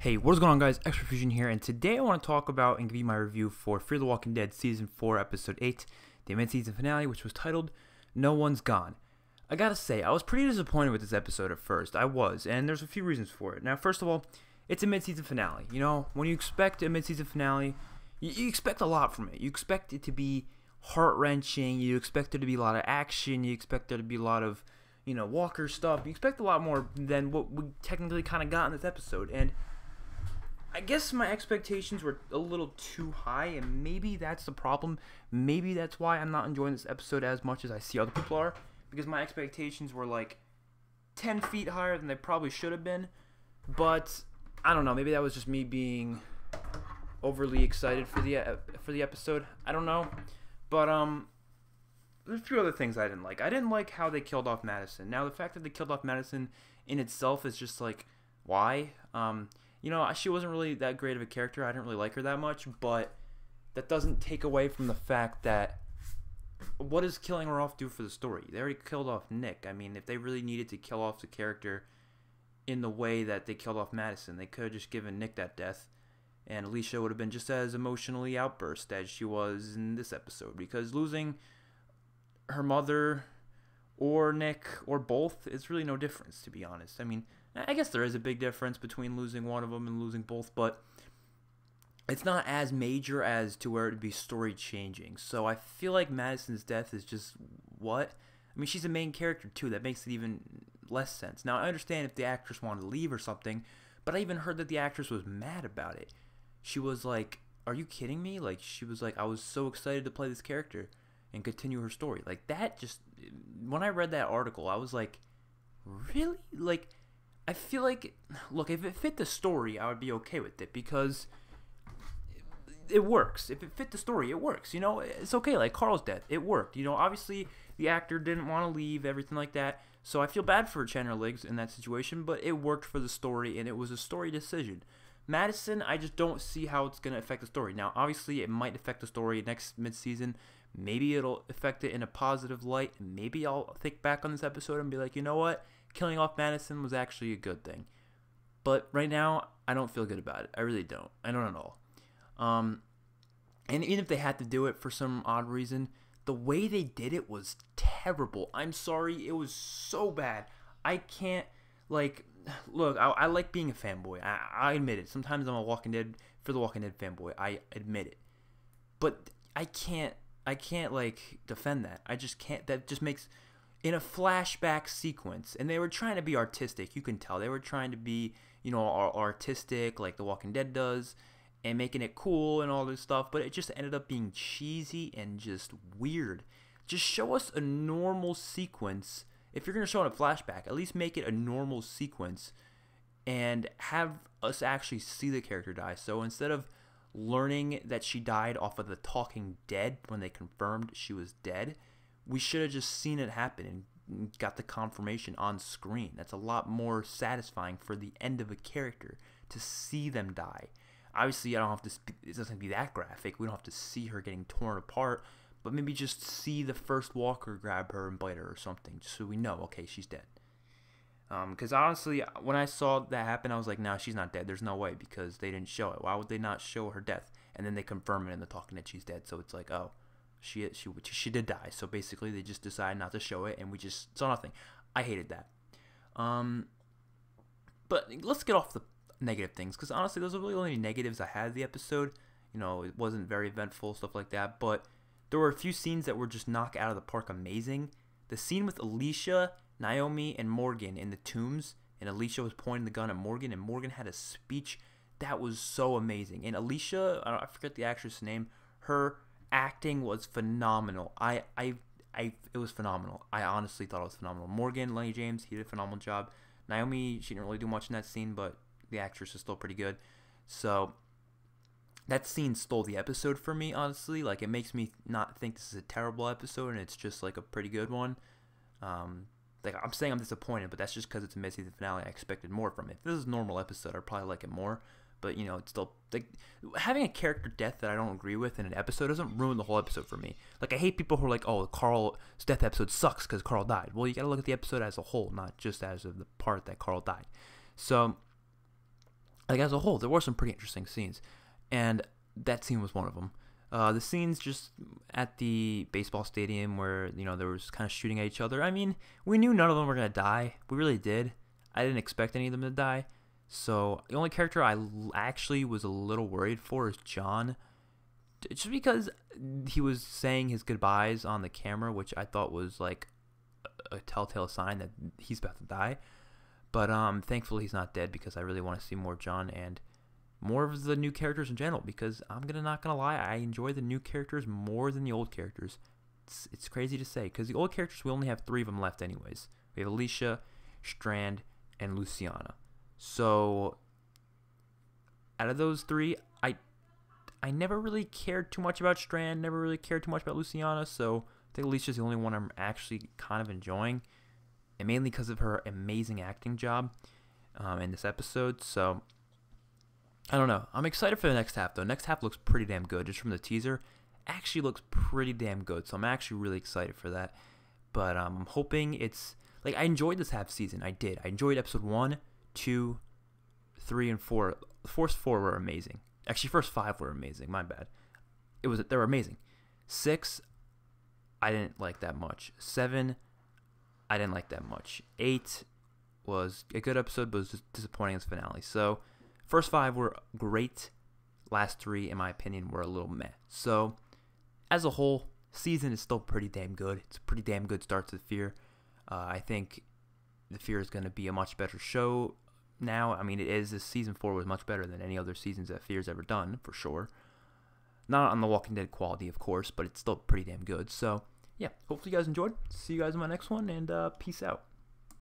Hey, what is going on, guys? XpertFusion here, and today I want to talk about and give you my review for Fear the Walking Dead Season 4, Episode 8, the mid-season finale, which was titled, No One's Gone. I gotta say, I was pretty disappointed with this episode at first. I was, and there's a few reasons for it. Now, first of all, it's a mid-season finale. You know, when you expect a mid-season finale, you expect a lot from it. You expect it to be heart-wrenching, you expect there to be a lot of action, you expect there to be a lot of, Walker stuff. You expect a lot more than what we technically kind of got in this episode, and I guess my expectations were a little too high, and maybe that's the problem. Maybe that's why I'm not enjoying this episode as much as I see other people are, because my expectations were like 10 feet higher than they probably should have been. But I don't know, maybe that was just me being overly excited for the episode. I don't know. But there's a few other things I didn't like. I didn't like how they killed off Madison. Now, the fact that they killed off Madison in itself is just like, why? She wasn't really that great of a character. I didn't really like her that much, but that doesn't take away from the fact that what does killing her off do for the story? They already killed off Nick. I mean, if they really needed to kill off the character in the way that they killed off Madison, they could have just given Nick that death, and Alicia would have been just as emotionally outburst as she was in this episode, because losing her mother or Nick or both is really no difference, to be honest. I mean, I guess there is a big difference between losing one of them and losing both, but it's not as major as to where it would be story changing. So I feel like Madison's death is just what? I mean, she's a main character too. That makes it even less sense. Now, I understand if the actress wanted to leave or something, but I even heard that the actress was mad about it. She was like, "Are you kidding me?" Like, she was like, "I was so excited to play this character and continue her story." Like, that just, when I read that article, I was like, really? Like, I feel like, look, if it fit the story, I would be okay with it, because it works. If it fit the story, it works. It's okay. Like Carl's death, it worked. Obviously the actor didn't want to leave, everything like that. So I feel bad for Chandler Liggs in that situation, but it worked for the story, and it was a story decision. Madison, I just don't see how it's going to affect the story. Now, obviously, it might affect the story next mid-season. Maybe it'll affect it in a positive light. Maybe I'll think back on this episode and be like, you know what? Killing off Madison was actually a good thing. But right now, I don't feel good about it. I really don't. I don't at all. And even if they had to do it for some odd reason, the way they did it was terrible. I'm sorry. It was so bad. I can't, look, I like being a fanboy. I admit it. Sometimes I'm a For the Walking Dead fanboy. I admit it. But I can't, defend that. I just can't. That just makes, in a flashback sequence, and they were trying to be artistic. You can tell they were trying to be, artistic like The Walking Dead does, and making it cool and all this stuff. But it just ended up being cheesy and just weird. Just show us a normal sequence. If you're gonna show it a flashback, at least make it a normal sequence, and have us actually see the character die. So instead of learning that she died off of the Talking Dead when they confirmed she was dead, we should have just seen it happen and got the confirmation on screen. That's a lot more satisfying for the end of a character, to see them die. Obviously, I don't have to. It doesn't have to be that graphic. We don't have to see her getting torn apart, but maybe just see the first walker grab her and bite her or something, just so we know, okay, she's dead. Because honestly, when I saw that happen, I was like, no, she's not dead. There's no way, because they didn't show it. Why would they not show her death? And then they confirm it in the Talking Dead she's dead. So it's like, oh, she did die. So basically, they just decided not to show it, and we just saw nothing. I hated that. But let's get off the negative things, because honestly, those are really only negatives I had of the episode. It wasn't very eventful, stuff like that. But there were a few scenes that were just knocked out of the park amazing. The scene with Alicia, Naomi, and Morgan in the tombs, and Alicia was pointing the gun at Morgan, and Morgan had a speech that was so amazing. And Alicia, I forget the actress' name, her acting was phenomenal. It was phenomenal. I honestly thought it was phenomenal. Morgan, Lenny James, he did a phenomenal job. Naomi, she didn't really do much in that scene, but the actress is still pretty good. So that scene stole the episode for me, honestly. Like, it makes me not think this is a terrible episode, and it's just like a pretty good one. I'm saying I'm disappointed, but that's just because it's a mid-season finale. I expected more from it. If this is a normal episode, I'd probably like it more. But it's still, like, having a character death that I don't agree with in an episode doesn't ruin the whole episode for me. Like, I hate people who are like, oh, Carl's death episode sucks because Carl died. Well, you gotta look at the episode as a whole, not just as of the part that Carl died. So like as a whole, there were some pretty interesting scenes, and that scene was one of them. The scenes just at the baseball stadium where, there was kind of shooting at each other. I mean, we knew none of them were going to die. We really did. I didn't expect any of them to die. So the only character I actually was a little worried for is John. Just because he was saying his goodbyes on the camera, which I thought was like a telltale sign that he's about to die. But thankfully he's not dead, because I really want to see more John and more of the new characters in general, because I'm not gonna lie, I enjoy the new characters more than the old characters. It's crazy to say, because the old characters, we only have 3 of them left anyways. We have Alicia, Strand, and Luciana. So out of those 3, I never really cared too much about Strand, never really cared too much about Luciana, so I think Alicia's the only one I'm actually kind of enjoying, and mainly because of her amazing acting job in this episode. So I don't know. I'm excited for the next half, though. Next half looks pretty damn good. Just from the teaser, actually looks pretty damn good. So I'm actually really excited for that. But I'm hoping it's... Like, I enjoyed this half season. I did. I enjoyed episode 1, 2, 3, and 4. The first 4 were amazing. Actually, first 5 were amazing. My bad. They were amazing. 6, I didn't like that much. 7, I didn't like that much. 8 was a good episode, but was just disappointing as finale. So... First 5 were great. Last 3, in my opinion, were a little meh. So, as a whole, season is still pretty damn good. It's a pretty damn good start to The Fear. I think The Fear is going to be a much better show now. I mean, it is. This season 4 was much better than any other seasons that Fear's ever done, for sure. Not on the Walking Dead quality, of course, but it's still pretty damn good. So, yeah, hopefully you guys enjoyed. See you guys in my next one, and peace out.